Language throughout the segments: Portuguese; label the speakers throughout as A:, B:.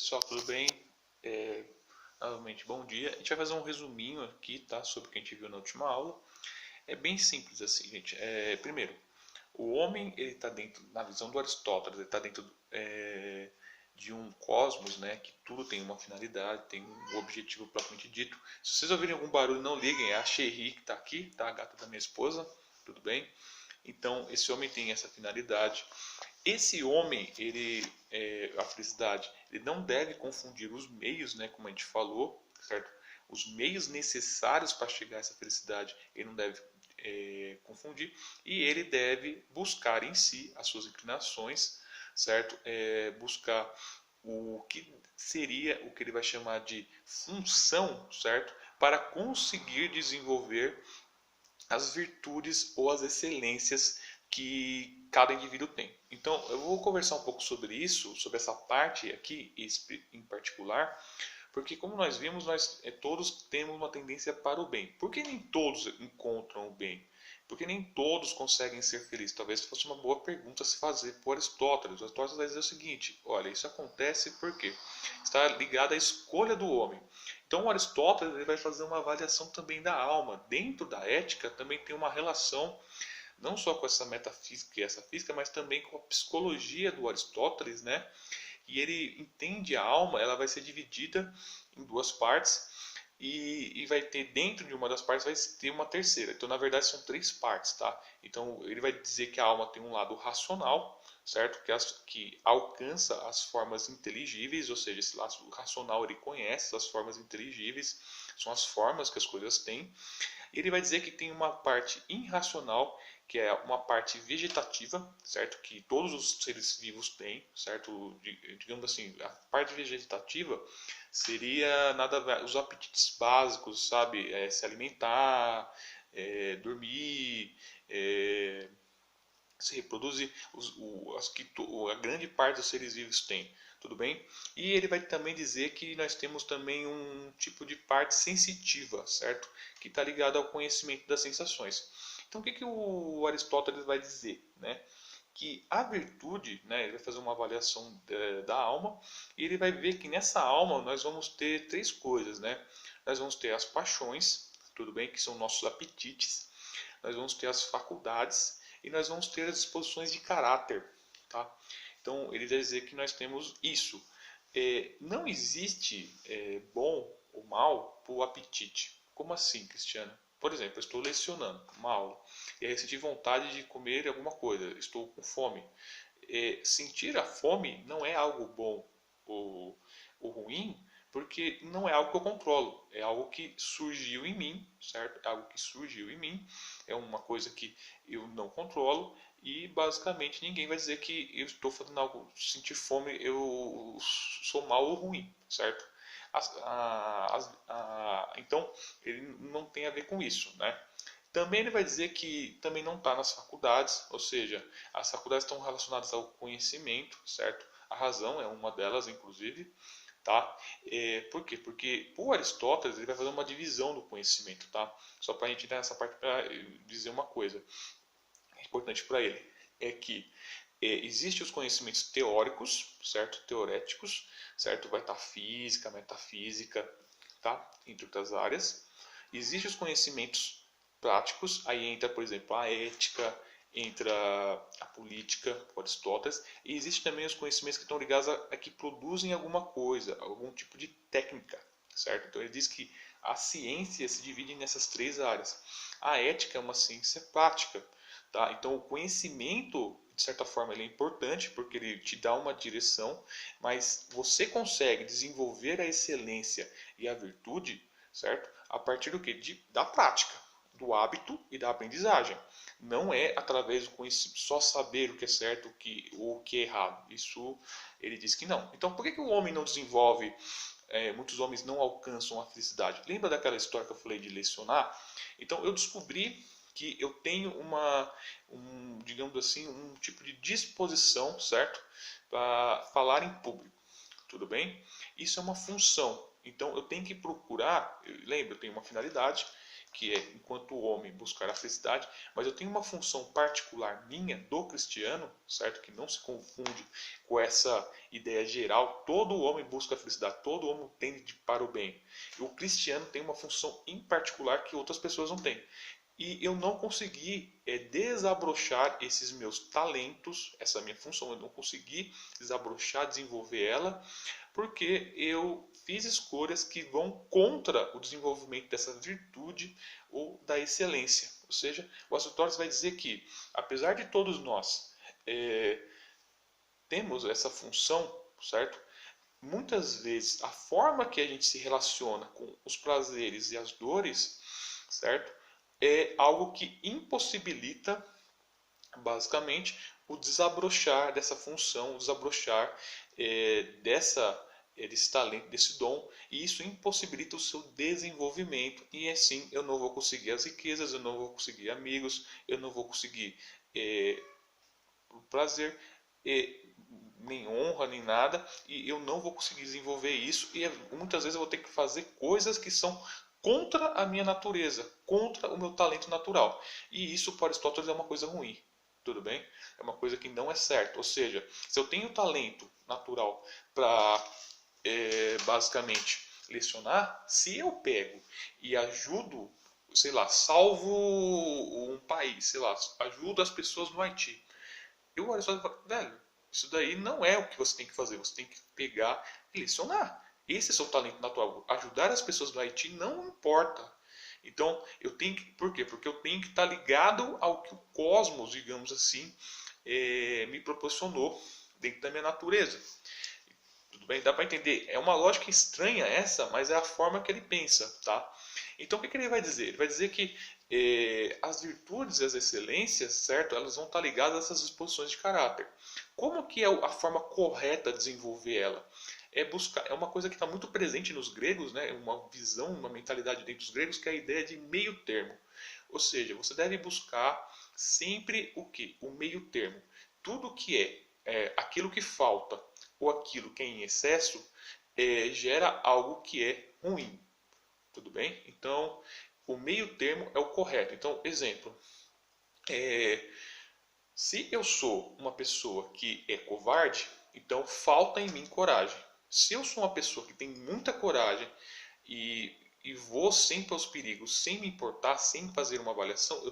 A: Pessoal, tudo bem? É, Novamente, bom dia. A gente vai fazer um resuminho aqui, tá? Sobre o que a gente viu na última aula. É bem simples assim, gente. Primeiro, o homem, ele está dentro, na visão do Aristóteles, ele está dentro de um cosmos, né? Que tudo tem uma finalidade, tem um objetivo propriamente dito. Se vocês ouvirem algum barulho, não liguem. É a Cherry que está aqui, tá? A gata da minha esposa, tudo bem? Então, esse homem tem essa finalidade. Esse homem, a felicidade, ele não deve confundir os meios, né, como a gente falou, certo? Os meios necessários para chegar a essa felicidade, ele não deve confundir, e ele deve buscar em si as suas inclinações, certo? Buscar o que seria o que ele vai chamar de função, certo? Para conseguir desenvolver as virtudes ou as excelências que cada indivíduo tem. Então, eu vou conversar um pouco sobre isso, sobre essa parte aqui em particular, porque como nós vimos, nós todos temos uma tendência para o bem. Por que nem todos encontram o bem? Porque nem todos conseguem ser felizes. Talvez fosse uma boa pergunta a se fazer por Aristóteles. Aristóteles vai dizer o seguinte: olha, isso acontece porque está ligado à escolha do homem. Então, o Aristóteles ele vai fazer uma avaliação também da alma. Dentro da ética também tem uma relação não só com essa metafísica e essa física, mas também com a psicologia do Aristóteles, né? E ele entende a alma, ela vai ser dividida em duas partes e vai ter dentro de uma das partes vai ter uma terceira. Então, na verdade, são três partes, tá? Então, ele vai dizer que a alma tem um lado racional, certo? Que alcança as formas inteligíveis, ou seja, esse lado racional ele conhece as formas inteligíveis, são as formas que as coisas têm. E ele vai dizer que tem uma parte irracional, que é uma parte vegetativa, certo? Que todos os seres vivos têm, certo? Digamos assim, a parte vegetativa seria os apetites básicos, sabe? Se alimentar, dormir, se reproduzir, a grande parte dos seres vivos tem, tudo bem? E ele vai também dizer que nós temos também um tipo de parte sensitiva, certo? Que está ligado ao conhecimento das sensações. Então, o que o Aristóteles vai dizer, né? Que a virtude, né, ele vai fazer uma avaliação da alma e ele vai ver que nessa alma nós vamos ter três coisas, né? Nós vamos ter as paixões, tudo bem, que são nossos apetites, nós vamos ter as faculdades e nós vamos ter as disposições de caráter, tá? Então ele vai dizer que nós temos isso. Não existe bom ou mal por apetite. Como assim, Cristiano? Por exemplo, eu estou lecionando uma aula e aí senti vontade de comer alguma coisa, estou com fome. Sentir a fome não é algo bom ou ruim, porque não é algo que eu controlo, é algo que surgiu em mim, certo? É algo que surgiu em mim, é uma coisa que eu não controlo e basicamente ninguém vai dizer que eu estou fazendo algo, sentir fome, eu sou mal ou ruim, certo? Então, ele não tem a ver com isso, né? Também ele vai dizer que também não está nas faculdades, ou seja, as faculdades estão relacionadas ao conhecimento, certo? A razão é uma delas, inclusive, tá? Por quê? Porque o Aristóteles ele vai fazer uma divisão do conhecimento, tá? Só para a gente dar essa parte para dizer uma coisa importante para ele é que existem os conhecimentos teóricos, certo? Teoréticos, certo? Vai estar física, metafísica, tá? Entre outras áreas. Existem os conhecimentos práticos, aí entra, por exemplo, a ética, entra a política, Aristóteles, e existem também os conhecimentos que estão ligados a que produzem alguma coisa, algum tipo de técnica, certo? Então ele diz que a ciência se divide nessas três áreas. A ética é uma ciência prática, tá? Então o conhecimento, de certa forma, ele é importante porque ele te dá uma direção, mas você consegue desenvolver a excelência e a virtude, certo? A partir do que? Da prática, do hábito e da aprendizagem. Não é através do conhecimento, só saber o que é certo ou o que é errado. Isso ele diz que não. Então por que o homem não desenvolve, muitos homens não alcançam a felicidade? Lembra daquela história que eu falei de lecionar? Então eu descobri que eu tenho digamos assim, um tipo de disposição, certo? Para falar em público, tudo bem? Isso é uma função. Então eu tenho que procurar, lembra, eu tenho uma finalidade, que é, enquanto homem, buscar a felicidade, mas eu tenho uma função particular minha, do cristiano, certo? Que não se confunde com essa ideia geral. Todo homem busca a felicidade, todo homem tende para o bem. E o cristiano tem uma função em particular que outras pessoas não têm. E eu não consegui desabrochar esses meus talentos, essa minha função, eu não consegui desabrochar, desenvolver ela, porque eu fiz escolhas que vão contra o desenvolvimento dessa virtude ou da excelência. Ou seja, o Astor vai dizer que, apesar de todos nós temos essa função, certo? Muitas vezes a forma que a gente se relaciona com os prazeres e as dores, certo? É algo que impossibilita, basicamente, o desabrochar dessa função, o desabrochar desse talento, desse dom, e isso impossibilita o seu desenvolvimento, e assim eu não vou conseguir as riquezas, eu não vou conseguir amigos, eu não vou conseguir prazer, nem honra, nem nada, e eu não vou conseguir desenvolver isso, e muitas vezes eu vou ter que fazer coisas que são contra a minha natureza, contra o meu talento natural. E isso para Aristóteles é uma coisa ruim, tudo bem? É uma coisa que não é certa. Ou seja, se eu tenho talento natural para basicamente lecionar, se eu pego e ajudo, sei lá, salvo um país, sei lá, ajudo as pessoas no Haiti, eu Aristóteles falo, velho, isso daí não é o que você tem que fazer, você tem que pegar e lecionar. Esse é o seu talento natural. Ajudar as pessoas do Haiti não importa. Então, eu tenho que. Por quê? Porque eu tenho que estar ligado ao que o cosmos, digamos assim, me proporcionou dentro da minha natureza. Tudo bem? Dá para entender? É uma lógica estranha essa, mas é a forma que ele pensa, tá? Então, o que ele vai dizer? Ele vai dizer que as virtudes e as excelências, certo? Elas vão estar ligadas a essas disposições de caráter. Como que é a forma correta de desenvolver ela? É uma coisa que está muito presente nos gregos, né? Uma visão, uma mentalidade dentro dos gregos, que é a ideia de meio termo. Ou seja, você deve buscar sempre o que? O meio termo. Tudo que aquilo que falta ou aquilo que é em excesso gera algo que é ruim. Tudo bem? Então, o meio termo é o correto. Então, exemplo, se eu sou uma pessoa que é covarde, então falta em mim coragem. Se eu sou uma pessoa que tem muita coragem e vou sempre aos perigos, sem me importar, sem fazer uma avaliação,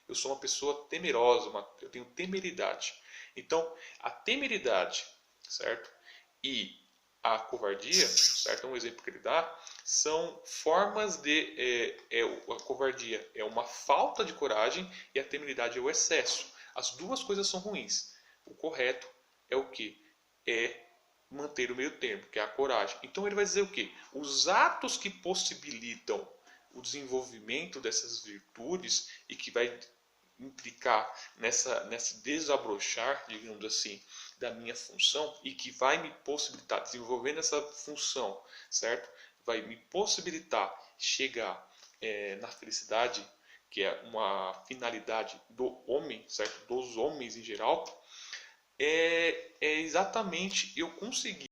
A: eu sou uma pessoa temerosa, eu tenho temeridade. Então, a temeridade, certo? E a covardia, certo? Um exemplo que ele dá, são formas de... a covardia é uma falta de coragem e a temeridade é o excesso. As duas coisas são ruins. O correto é o que? É manter o meio termo, que é a coragem. Então ele vai dizer o que? Os atos que possibilitam o desenvolvimento dessas virtudes e que vai implicar nesse desabrochar, digamos assim, da minha função e que vai me possibilitar, desenvolvendo essa função, certo? Vai me possibilitar chegar na felicidade, que é uma finalidade do homem, certo? Dos homens em geral, é exatamente eu conseguir